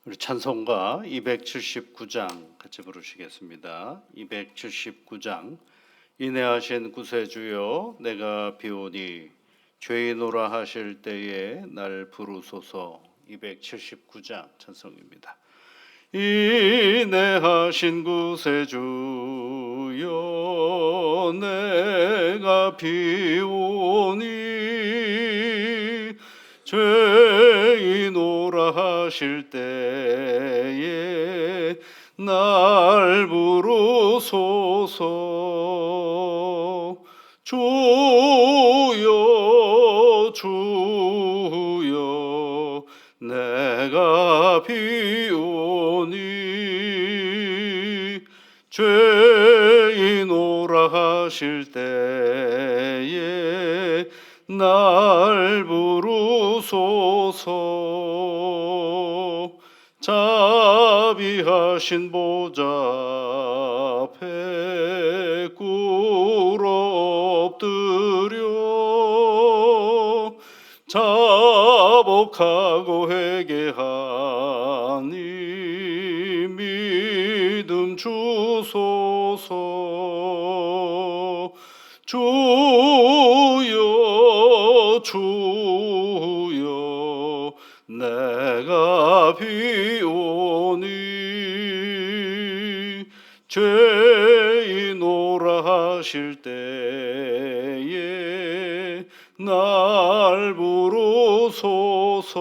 우리 찬송가 279장 같이 부르시겠습니다. 279장 인내하신 구세주여 내가 비오니 죄인오라 하실 때에 날 부르소서. 279장 찬송입니다. 인내하신 구세주여 내가 비오니 죄인오라 하실 때에 날 부르소서. 주여 주여 내가 비오니 죄인오라 하실 때에 날 부르소서. 자비하신 보좌 앞에 꿇어 엎드려 자복하고 회개하니 믿음 주소서. 주여 주여 내가 비오니 죄인오라 하실 때에 날 부르소서.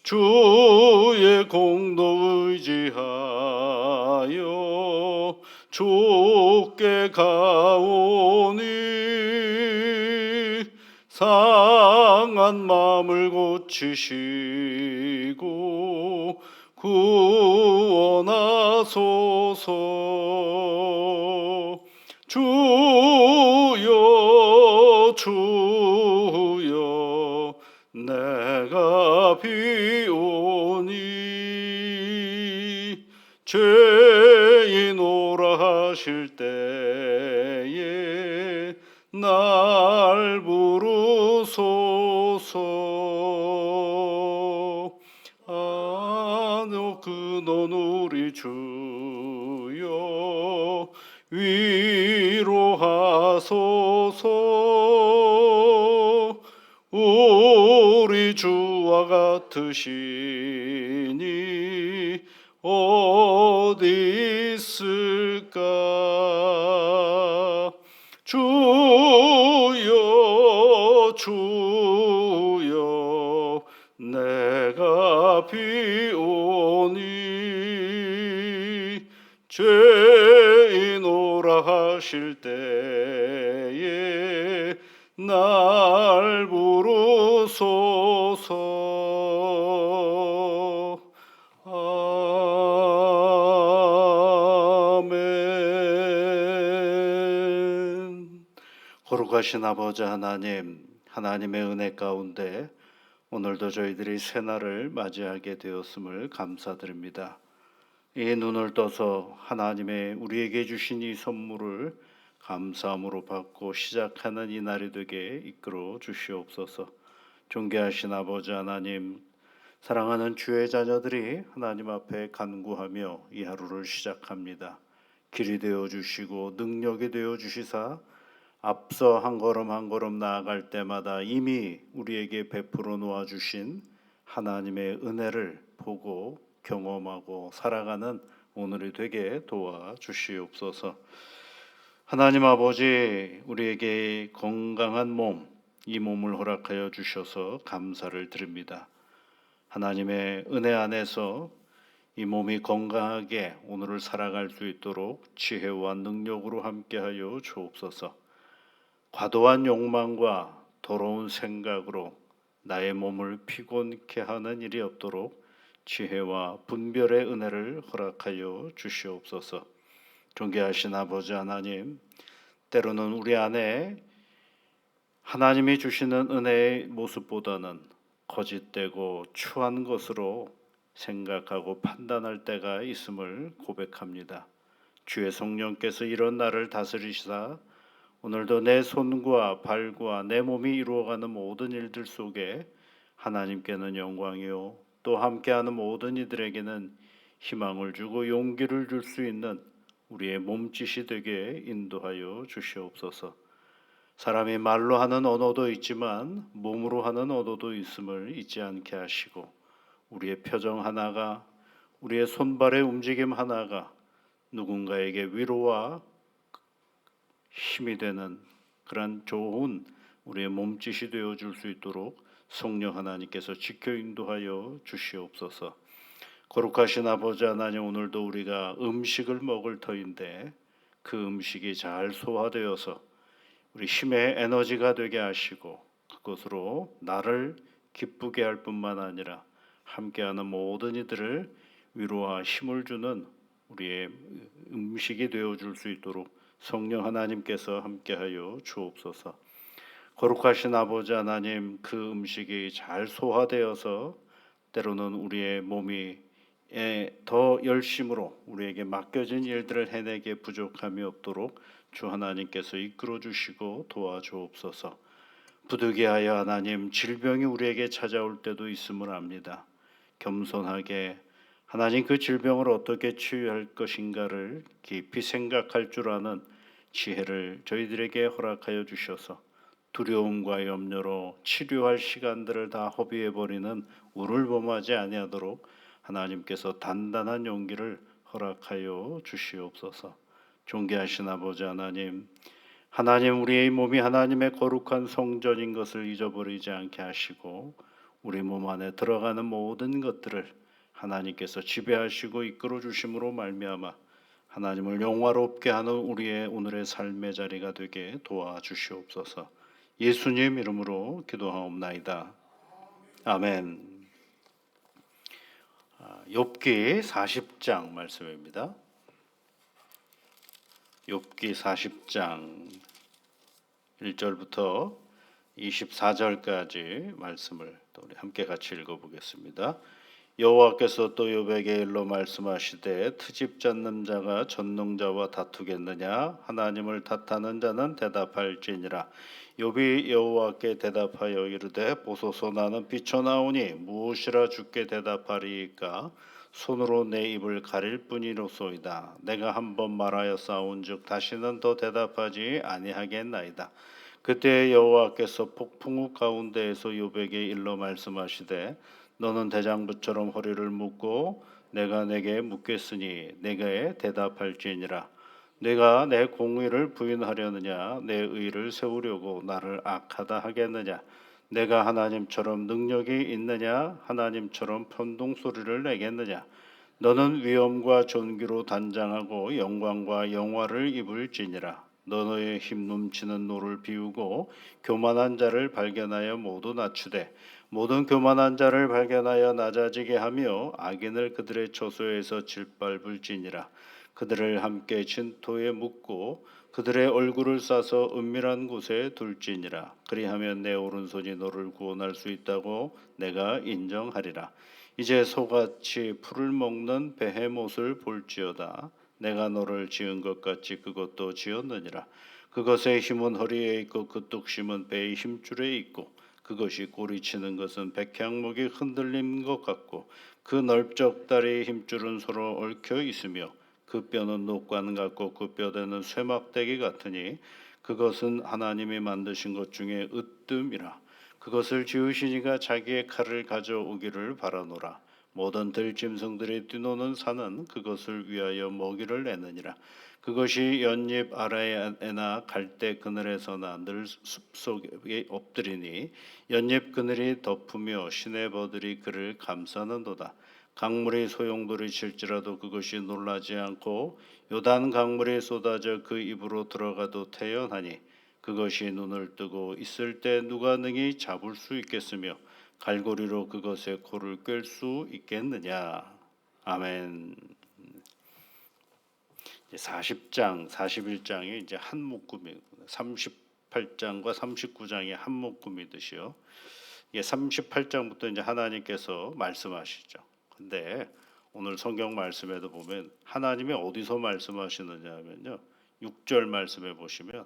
주의 공로 의지하여 주께 가오니 상한 마음을 고치시고 구원하소서. 주여 주여 내가 비오니 죄인오라 하실 때에 날 부르소서. 근원 우리 주여 위로하소서. 우리 주와 같으시니 어디 있을까. 주여 주여 내가 비오니 죄인오라 하실 때에 날 부르소서. 아멘. 거룩하신 아버지 하나님, 하나님의 은혜 가운데 오늘도 저희들이 새날을 맞이하게 되었음을 감사드립니다. 이 눈을 떠서 하나님의 우리에게 주신 이 선물을 감사함으로 받고 시작하는 이 날이 되게 이끌어 주시옵소서. 존귀하신 아버지 하나님, 사랑하는 주의 자녀들이 하나님 앞에 간구하며 이 하루를 시작합니다. 길이 되어 주시고 능력이 되어 주시사 앞서 한 걸음 한 걸음 나아갈 때마다 이미 우리에게 베풀어 놓아 주신 하나님의 은혜를 보고 경험하고 살아가는 오늘이 되게 도와 주시옵소서. 하나님 아버지, 우리에게 건강한 몸, 이 몸을 허락하여 주셔서 감사를 드립니다. 하나님의 은혜 안에서 이 몸이 건강하게 오늘을 살아갈 수 있도록 지혜와 능력으로 함께하여 주옵소서. 과도한 욕망과 더러운 생각으로 나의 몸을 피곤케 하는 일이 없도록 지혜와 분별의 은혜를 허락하여 주시옵소서. 존귀하신 아버지 하나님, 때로는 우리 안에 하나님이 주시는 은혜의 모습보다는 거짓되고 추한 것으로 생각하고 판단할 때가 있음을 고백합니다. 주의 성령께서 이런 나를 다스리시사 오늘도 내 손과 발과 내 몸이 이루어가는 모든 일들 속에 하나님께는 영광이요 또 함께하는 모든 이들에게는 희망을 주고 용기를 줄 수 있는 우리의 몸짓이 되게 인도하여 주시옵소서. 사람이 말로 하는 언어도 있지만 몸으로 하는 언어도 있음을 잊지 않게 하시고 우리의 표정 하나가 우리의 손발의 움직임 하나가 누군가에게 위로와 힘이 되는 그러한 좋은 우리의 몸짓이 되어 줄 수 있도록 성령 하나님께서 지켜 인도하여 주시옵소서. 거룩하신 아버지 하나님, 오늘도 우리가 음식을 먹을 터인데 그 음식이 잘 소화되어서 우리 힘의 에너지가 되게 하시고 그것으로 나를 기쁘게 할 뿐만 아니라 함께하는 모든 이들을 위로와 힘을 주는 우리의 음식이 되어 줄 수 있도록 성령 하나님께서 함께하여 주옵소서. 거룩하신 아버지 하나님, 그 음식이 잘 소화되어서 때로는 우리의 몸이 더 열심으로 우리에게 맡겨진 일들을 해내기에 부족함이 없도록 주 하나님께서 이끌어 주시고 도와주옵소서. 부득이하여 하나님, 질병이 우리에게 찾아올 때도 있음을 압니다. 겸손하게 하나님, 그 질병을 어떻게 치유할 것인가를 깊이 생각할 줄 아는 지혜를 저희들에게 허락하여 주셔서 두려움과 염려로 치료할 시간들을 다 허비해 버리는 우를 범하지 아니하도록 하나님께서 단단한 용기를 허락하여 주시옵소서. 존귀하신 아버지 하나님, 하나님, 우리의 몸이 하나님의 거룩한 성전인 것을 잊어버리지 않게 하시고 우리 몸 안에 들어가는 모든 것들을 하나님께서 지배하시고 이끌어 주심으로 말미암아 하나님을 영화롭게 하는 우리의 오늘의 삶의 자리가 되게 도와주시옵소서. 예수님 이름으로 기도하옵나이다. 아멘. 욥기 40장 말씀입니다. 욥기 40장 1절부터 24절까지 말씀을 또 우리 함께 같이 읽어보겠습니다. 여호와께서 또 욥에게 일러 말씀하시되 트집 잡는 자가 전능자와 다투겠느냐? 하나님을 탓하는 자는 대답할지니라. 욥이 여호와께 대답하여 이르되 보소서, 나는 비쳐나오니 무엇이라 주께 대답하리이까? 손으로 내 입을 가릴 뿐이로소이다. 내가 한번 말하였사온즉 다시는 더 대답하지 아니하겠나이다. 그때 여호와께서 폭풍우 가운데에서 욥에게 일러 말씀하시되 너는 대장부처럼 허리를 묶고 내가 내게 묻겠으니 내게 대답할지니라. 내가 내 공의를 부인하려느냐? 내 의를 세우려고 나를 악하다 하겠느냐? 내가 하나님처럼 능력이 있느냐? 하나님처럼 편동소리를 내겠느냐? 너는 위엄과 존귀로 단장하고 영광과 영화를 입을지니라. 너의 힘 넘치는 노를 비우고 교만한 자를 발견하여 모두 낮추되 모든 교만한 자를 발견하여 낮아지게 하며 악인을 그들의 처소에서 짓밟을지니라. 그들을 함께 진토에 묻고 그들의 얼굴을 싸서 은밀한 곳에 둘지니라. 그리하면 내 오른손이 너를 구원할 수 있다고 내가 인정하리라. 이제 소같이 풀을 먹는 베헤못을 볼지어다. 내가 너를 지은 것 같이 그것도 지었느니라. 그것의 힘은 허리에 있고 그 뚝심은 배의 힘줄에 있고 그것이 꼬리치는 것은 백향목이 흔들린 것 같고 그 넓적다리의 힘줄은 서로 얽혀 있으며 그 뼈는 녹관 같고 그 뼈대는 쇠막대기 같으니 그것은 하나님이 만드신 것 중에 으뜸이라. 그것을 지으시니가 자기의 칼을 가져오기를 바라노라. 모든 들짐승들이 뛰노는 산은 그것을 위하여 먹이를 내느니라. 그것이 연잎 아래에나 갈대 그늘에서나 늘 숲속에 엎드리니 연잎 그늘이 덮으며 시내버들이 그를 감싸는도다. 강물이 소용돌이 칠지라도 그것이 놀라지 않고 요단 강물이 쏟아져 그 입으로 들어가도 태연하니 그것이 눈을 뜨고 있을 때 누가 능히 잡을 수 있겠으며 갈고리로 그것의 코를 꿰 수 있겠느냐. 아멘. 40장, 41장이 이제 한 묶음이 38장과 39장이 한 묶음이듯이요. 이게 38장부터 이제 하나님께서 말씀하시죠. 근데 오늘 성경 말씀에도 보면 하나님이 어디서 말씀하시느냐 하면요. 6절 말씀에 보시면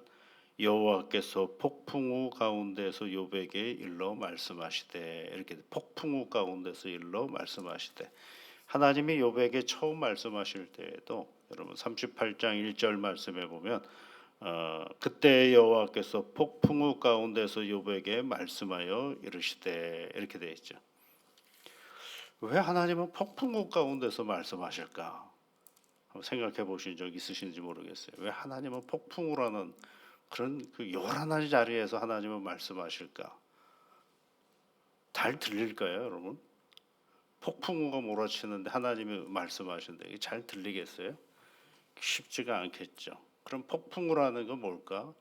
여호와께서 폭풍우 가운데서 욥에게 일러 말씀하시되, 이렇게 폭풍우 가운데서 일러 말씀하시되, 하나님이 욥에게 처음 말씀하실 때에도 여러분 38장 1절 말씀에 보면 그때 여호와께서 폭풍우 가운데서 욥에게 말씀하여 이르시되, 이렇게 되어 있죠. 왜 하나님은 폭풍우 가운데서 말씀하실까? 한번 생각해 보신 적 있으신지 모르겠어요. 왜 하나님은 폭풍우라는 그런 그 요란한 자리에서 하나님은 말씀하실까? 잘 들릴까요, 여러분? 폭풍우가 몰아치는데 하나님이 말씀하시는데 이게 잘 들리겠어요? 쉽지가 않겠죠. 그럼 폭풍우라는 건 뭘까?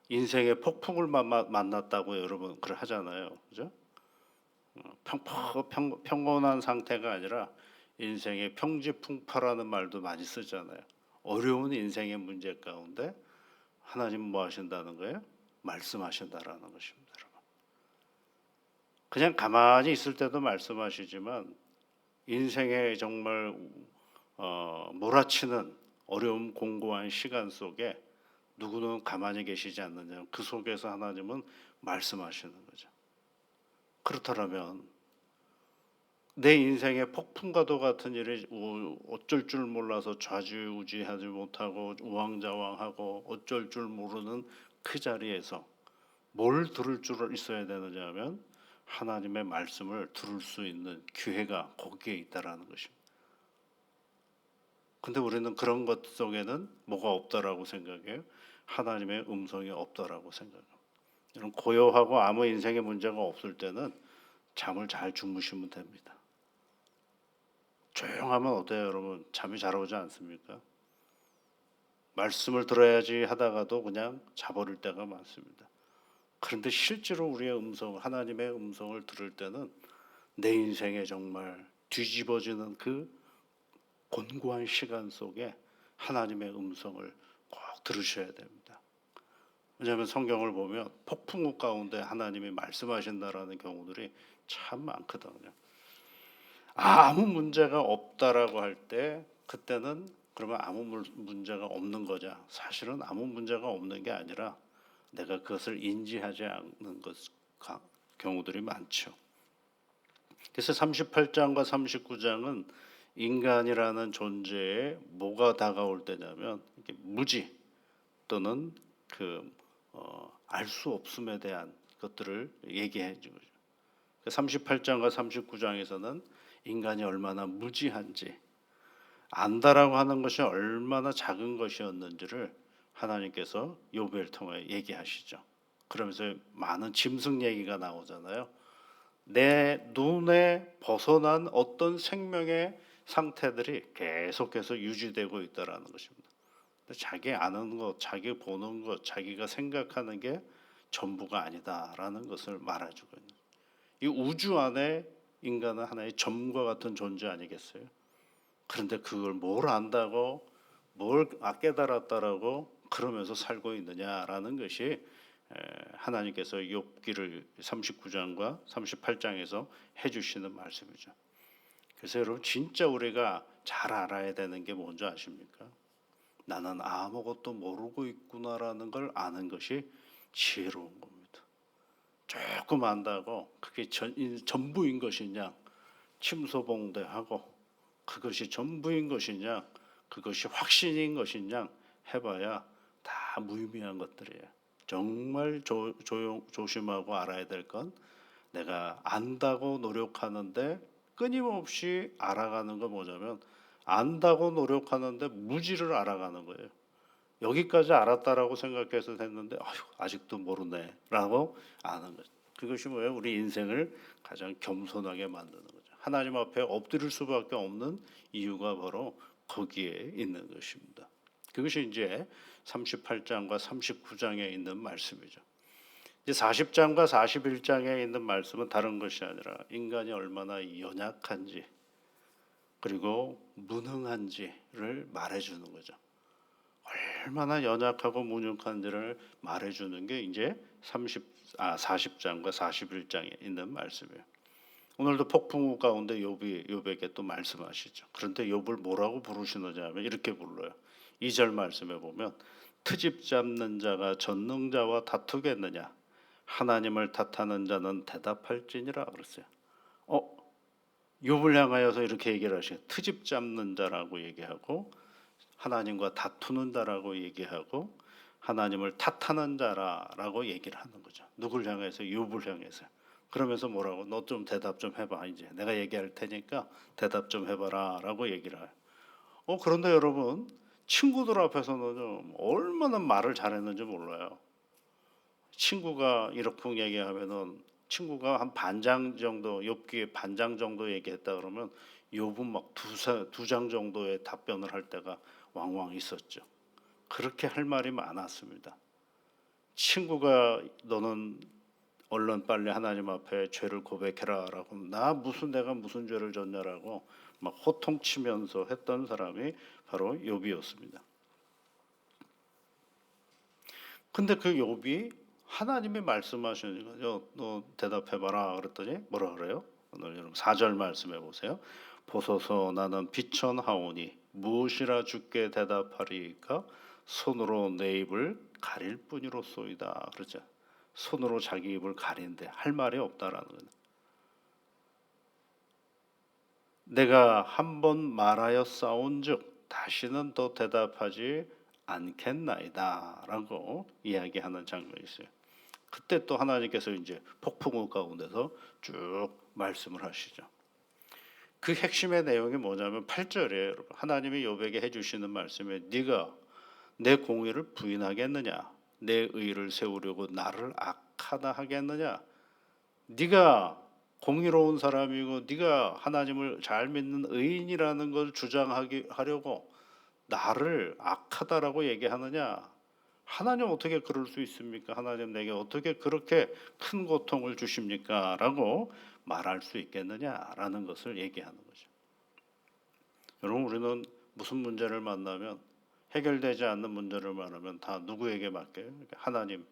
인생의 폭풍을 만났다고 여러분 그걸 하잖아요, 그죠? 평온한 상태가 아니라 인생의 평지풍파라는 말도 많이 쓰잖아요. 어려운 인생의 문제 가운데 하나님은 뭐 하신다는 거예요? 말씀하신다라는 것입니다, 여러분. 그냥 가만히 있을 때도 말씀하시지만 인생의 정말 몰아치는 어려움 공고한 시간 속에 누구는 가만히 계시지 않느냐. 그 속에서 하나님은 말씀하시는 거죠. 그렇다면 내 인생의 폭풍과도 같은 일이 어쩔 줄 몰라서 좌지우지하지 못하고 우왕좌왕하고 어쩔 줄 모르는 그 자리에서 뭘 들을 줄 있어야 되느냐 하면 하나님의 말씀을 들을 수 있는 기회가 거기에 있다라는 것입니다. 근데 우리는 그런 것 속에는 뭐가 없다라고 생각해요? 하나님의 음성이 없다라고 생각합니다. 이런 고요하고 아무 인생의 문제가 없을 때는 잠을 잘 주무시면 됩니다. 조용하면 어때요, 여러분? 잠이 잘 오지 않습니까? 말씀을 들어야지 하다가도 그냥 자버릴 때가 많습니다. 그런데 실제로 우리의 음성, 하나님의 음성을 들을 때는 내 인생에 정말 뒤집어지는 그 곤고한 시간 속에 하나님의 음성을 꼭 들으셔야 됩니다. 왜냐하면 성경을 보면 폭풍우 가운데 하나님이 말씀하신다라는 경우들이 참 많거든요. 아무 문제가 없다라고 할 때 그때는 그러면 아무 문제가 없는 거죠. 사실은 아무 문제가 없는 게 아니라 내가 그것을 인지하지 않는 경우들이 많죠. 그래서 38장과 39장은 인간이라는 존재에 뭐가 다가올 때냐면 무지 또는 알 수 없음에 대한 것들을 얘기해 주죠. 38장과 39장에서는 인간이 얼마나 무지한지, 안다라고 하는 것이 얼마나 작은 것이었는지를 하나님께서 욥을 통해 얘기하시죠. 그러면서 많은 짐승 얘기가 나오잖아요. 내 눈에 벗어난 어떤 생명의 상태들이 계속해서 유지되고 있다라는 것입니다. 자기 아는 것, 자기 보는 것, 자기가 생각하는 게 전부가 아니다라는 것을 말해주고 있는. 이 우주 안에 인간은 하나의 점과 같은 존재 아니겠어요? 그런데 그걸 뭘 안다고, 뭘 깨달았다라고 그러면서 살고 있느냐라는 것이 하나님께서 욥기를 39장과 38장에서 해주시는 말씀이죠. 그래서 여러분 진짜 우리가 잘 알아야 되는 게 뭔지 아십니까? 나는 아무것도 모르고 있구나라는 걸 아는 것이 지혜로운 겁니다. 조금 안다고 그게 전부인 것이냐, 침소봉대하고 그것이 전부인 것이냐, 그것이 확신인 것이냐 해봐야 다 무의미한 것들이에요. 정말 조심하고 알아야 될 건 내가 안다고 노력하는데 끊임없이 알아가는 건 뭐냐면 안다고 노력하는데 무지를 알아가는 거예요. 여기까지 알았다라고 생각해서 했는데 아직도 모르네라고 아는 거죠. 그것이 뭐예요? 우리 인생을 가장 겸손하게 만드는 거죠. 하나님 앞에 엎드릴 수밖에 없는 이유가 바로 거기에 있는 것입니다. 그것이 이제 38장과 39장에 있는 말씀이죠. 이제 40장과 41장에 있는 말씀은 다른 것이 아니라 인간이 얼마나 연약한지 그리고 무능한지를 말해주는 거죠. 얼마나 연약하고 무능한지를 말해주는 게 이제 40장과 41장에 있는 말씀이에요. 오늘도 폭풍우 가운데 욥에게 또 말씀하시죠. 그런데 욥을 뭐라고 부르시느냐 하면 이렇게 불러요. 2절 말씀에 보면 트집 잡는 자가 전능자와 다투겠느냐? 하나님을 탓하는 자는 대답할지니라 그랬어요. 욥을 향하여서 이렇게 얘기를 하시요. 트집 잡는 자라고 얘기하고 하나님과 다투는 자라고 얘기하고 하나님을 탓하는 자라고 얘기를 하는 거죠. 누굴 향해서? 욥을 향해서. 그러면서 뭐라고? 너 좀 대답 좀 해봐. 이제 내가 얘기할 테니까 대답 좀 해봐라라고 얘기를 해요. 그런데 여러분, 친구들 앞에서는 좀 얼마나 말을 잘했는지 몰라요. 친구가 이렇게 얘기하면은 친구가 한 반장 정도, 욥기에 반장 정도 얘기했다 그러면 욥은 막 두 장 정도의 답변을 할 때가 왕왕 있었죠. 그렇게 할 말이 많았습니다. 친구가 너는 얼른 빨리 하나님 앞에 죄를 고백해라라고, 내가 무슨 죄를 졌냐라고 막 호통치면서 했던 사람이 바로 욥이었습니다. 근데 그 욥이 하나님이 말씀하시니까 너 대답해봐라 그랬더니 뭐라 그래요? 오늘 여러분 4절 말씀해 보세요. 보소서 나는 비천하오니 무엇이라 주께 대답하리까? 손으로 내 입을 가릴 뿐이로소이다. 그러죠. 손으로 자기 입을 가린데 할 말이 없다라는 거예요. 내가 한 번 말하여 싸운즉 다시는 더 대답하지 않겠나이다라고 이야기하는 장면이 있어요. 그때 또 하나님께서 이제 폭풍우 가운데서 쭉 말씀을 하시죠. 그 핵심의 내용이 뭐냐면 8절이에요. 여러분. 하나님이 욥에게 해주시는 말씀에 네가 내 공의를 부인하겠느냐? 내 의를 세우려고 나를 악하다 하겠느냐? 네가 공의로운 사람이고 네가 하나님을 잘 믿는 의인이라는 걸 주장하려고 나를 악하다라고 얘기하느냐? 하나님 어떻게 그럴 수 있습니까? 하나님 내게 어떻게 그렇게 큰 고통을 주십니까? 라고 말할 수 있겠느냐라는 것을 얘기하는 거죠. 여러분, 우리는 무슨 문제를 만나면, 해결되지 않는 문제를 만나면 다 누구에게 맡겨요? 하나님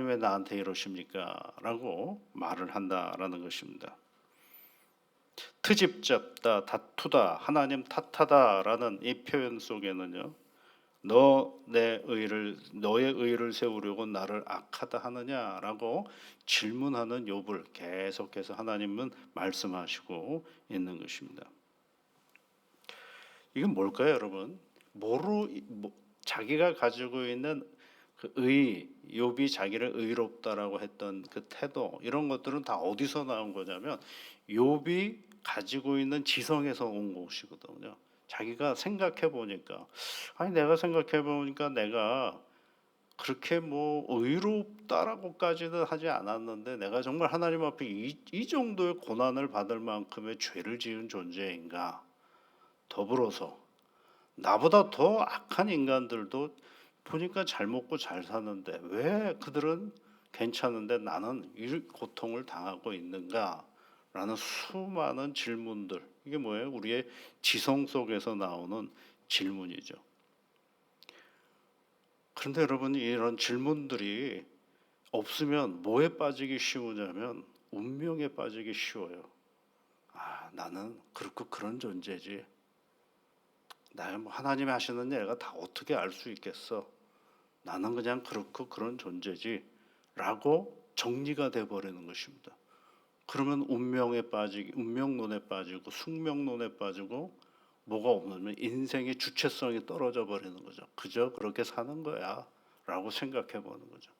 왜 나한테 이러십니까? 라고 말을 한다라는 것입니다. 트집 잡다, 다투다, 하나님 탓하다라는 이 표현 속에는요, 너의 의를 세우려고 나를 악하다 하느냐라고 질문하는 욥을 계속해서 하나님은 말씀하시고 있는 것입니다. 이건 뭘까요, 여러분? 자기가 가지고 있는 그 욥이 자기를 의롭다라고 했던 그 태도, 이런 것들은 다 어디서 나온 거냐면 욥이 가지고 있는 지성에서 온 것이거든요. 자기가 생각해 보니까, 내가 생각해 보니까 내가 그렇게 뭐 의롭다라고까지는 하지 않았는데 내가 정말 하나님 앞에 이 정도의 고난을 받을 만큼의 죄를 지은 존재인가? 더불어서 나보다 더 악한 인간들도 보니까 잘 먹고 잘 사는데 왜 그들은 괜찮은데 나는 이 고통을 당하고 있는가? 라는 수많은 질문들, 이게 뭐예요? 우리의 지성 속에서 나오는 질문이죠. 그런데 여러분, 이런 질문들이 없으면 뭐에 빠지기 쉬우냐면 운명에 빠지기 쉬워요. 나는 그렇고 그런 존재지. 나는 하나님이 하시는 일 내가 다 어떻게 알 수 있겠어? 나는 그냥 그렇고 그런 존재지 라고 정리가 돼버리는 것입니다. 그러면 운명론에 빠지고 숙명론에 빠지고 뭐가 없으면 인생의 주체성이 떨어져 버리는 거죠. 그저 그렇게 사는 거야 라고 생각해 보는 거죠.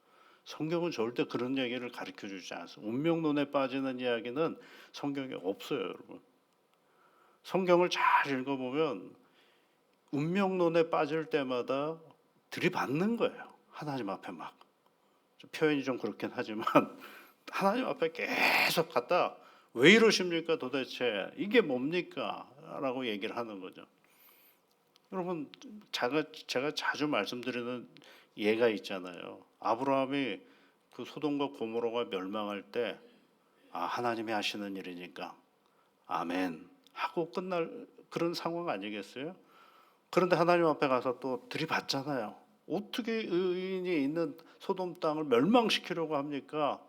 성경은 절대 그런 얘기를 가르쳐 주지 않습니다. 운명론에 빠지는 이야기는 성경에 없어요, 여러분. 성경을 잘 읽어보면 운명론에 빠질 때마다 들이받는 거예요. 하나님 앞에 막. 표현이 좀 그렇긴 하지만 하나님 앞에 계속 갔다 왜 이러십니까 도대체? 이게 뭡니까? 라고 얘기를 하는 거죠. 여러분, 제가 자주 말씀드리는 예가 있잖아요. 아브라함이 그 소돔과 고모라가 멸망할 때 하나님이 하시는 일이니까 아멘 하고 끝날 그런 상황 아니겠어요? 그런데 하나님 앞에 가서 또 들이받잖아요. 어떻게 의인이 있는 소돔 땅을 멸망시키려고 합니까?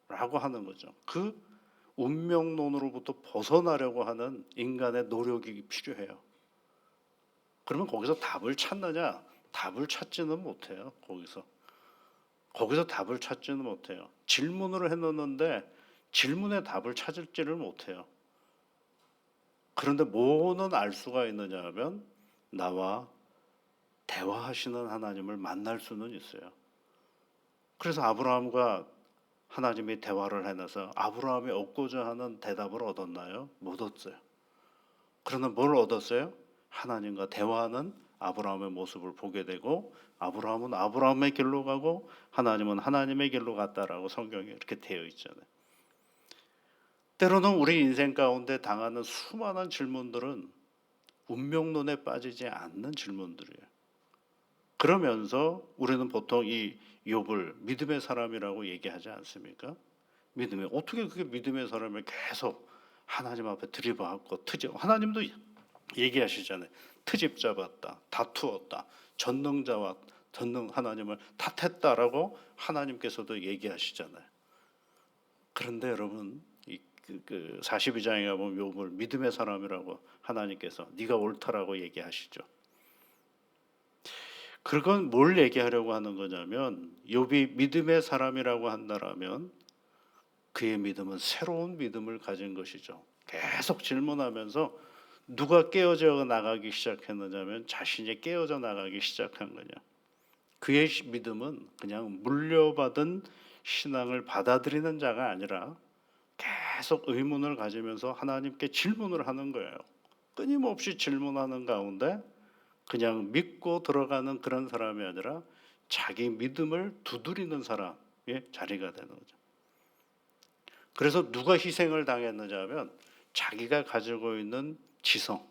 라고 하는 거죠. 그 운명론으로부터 벗어나려고 하는 인간의 노력이 필요해요. 그러면 거기서 답을 찾느냐? 답을 찾지는 못해요. 거기서 답을 찾지는 못해요. 질문을 해놓는데 질문의 답을 찾을지를 못해요. 그런데 뭐는 알 수가 있느냐 하면 나와 대화하시는 하나님을 만날 수는 있어요. 그래서 아브라함과 하나님이 대화를 해놔서 아브라함이 얻고자 하는 대답을 얻었나요? 못 얻었어요. 그러나 뭘 얻었어요? 하나님과 대화하는 아브라함의 모습을 보게 되고 아브라함은 아브라함의 길로 가고 하나님은 하나님의 길로 갔다라고 성경에 이렇게 되어 있잖아요. 때로는 우리 인생 가운데 당하는 수많은 질문들은 운명론에 빠지지 않는 질문들이에요. 그러면서 우리는 보통 이 욥을 믿음의 사람이라고 얘기하지 않습니까? 어떻게 그게 믿음의 사람을 계속 하나님 앞에 들이받고 하나님도 얘기하시잖아요. 트집 잡았다, 다투었다, 전능 하나님을 탓했다라고 하나님께서도 얘기하시잖아요. 그런데 여러분 그 42장에 가보면 욥을 믿음의 사람이라고 하나님께서 네가 옳다라고 얘기하시죠. 그건 뭘 얘기하려고 하는 거냐면 욥이 믿음의 사람이라고 한다라면 그의 믿음은 새로운 믿음을 가진 것이죠. 계속 질문하면서 누가 깨어져 나가기 시작했느냐면 자신이 깨어져 나가기 시작한 거냐. 그의 믿음은 그냥 물려받은 신앙을 받아들이는 자가 아니라 계속 의문을 가지면서 하나님께 질문을 하는 거예요. 끊임없이 질문하는 가운데 그냥 믿고 들어가는 그런 사람이 아니라 자기 믿음을 두드리는 사람의 자리가 되는 거죠. 그래서 누가 희생을 당했느냐 하면 자기가 가지고 있는 지성,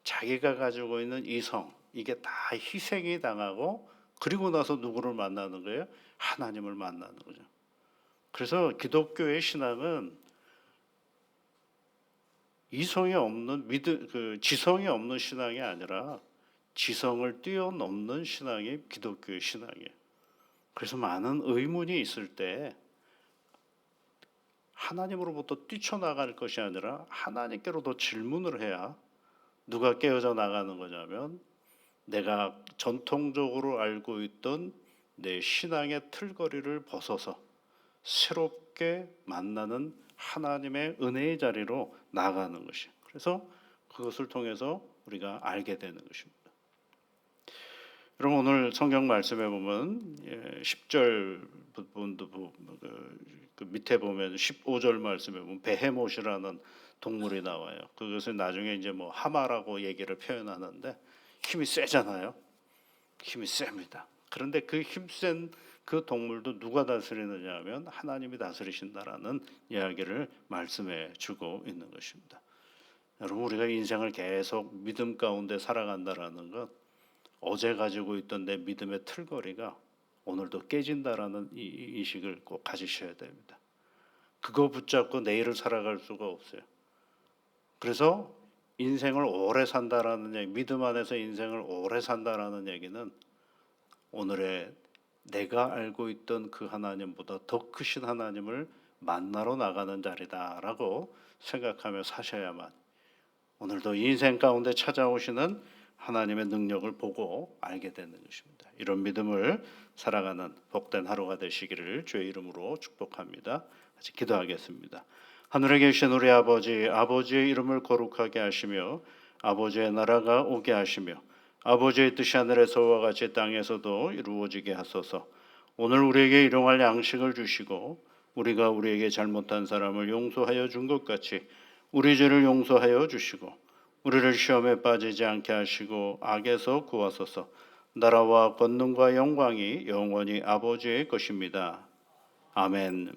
자기가 가지고 있는 이성, 이게 다 희생이 당하고 그리고 나서 누구를 만나는 거예요? 하나님을 만나는 거죠. 그래서 기독교의 신앙은 이성이 없는 지성이 없는 신앙이 아니라 지성을 뛰어넘는 신앙이 기독교의 신앙이에요. 그래서 많은 의문이 있을 때 하나님으로부터 뛰쳐나갈 것이 아니라 하나님께로도 질문을 해야 누가 깨어져 나가는 거냐면 내가 전통적으로 알고 있던 내 신앙의 틀거리를 벗어서 새롭게 만나는 하나님의 은혜의 자리로 나가는 것이. 그래서 그것을 통해서 우리가 알게 되는 것입니다. 여러분 오늘 성경 말씀에 보면 10절 부분도 그 밑에 보면 15절 말씀에 보면 베헤못이라는 동물이 나와요. 그것을 나중에 이제 뭐 하마라고 얘기를 표현하는데 힘이 세잖아요. 힘이 셉니다. 그런데 그 힘센 그 동물도 누가 다스리느냐 하면 하나님이 다스리신다라는 이야기를 말씀해 주고 있는 것입니다. 여러분 우리가 인생을 계속 믿음 가운데 살아간다라는 것 어제 가지고 있던 내 믿음의 틀거리가 오늘도 깨진다라는 이 인식을 꼭 가지셔야 됩니다. 그거 붙잡고 내일을 살아갈 수가 없어요. 그래서 인생을 오래 산다라는 얘기, 믿음 안에서 인생을 오래 산다라는 얘기는 오늘의 내가 알고 있던 그 하나님보다 더 크신 하나님을 만나러 나가는 자리다라고 생각하며 사셔야만 오늘도 인생 가운데 찾아오시는 하나님의 능력을 보고 알게 되는 것입니다. 이런 믿음을 살아가는 복된 하루가 되시기를 주의 이름으로 축복합니다. 같이 기도하겠습니다. 하늘에 계신 우리 아버지의 이름을 거룩하게 하시며 아버지의 나라가 오게 하시며 아버지의 뜻이 하늘에서와 같이 땅에서도 이루어지게 하소서. 오늘 우리에게 일용할 양식을 주시고 우리가 우리에게 잘못한 사람을 용서하여 준 것 같이 우리 죄를 용서하여 주시고 우리를 시험에 빠지지 않게 하시고 악에서 구하소서. 나라와 권능과 영광이 영원히 아버지의 것입니다. 아멘.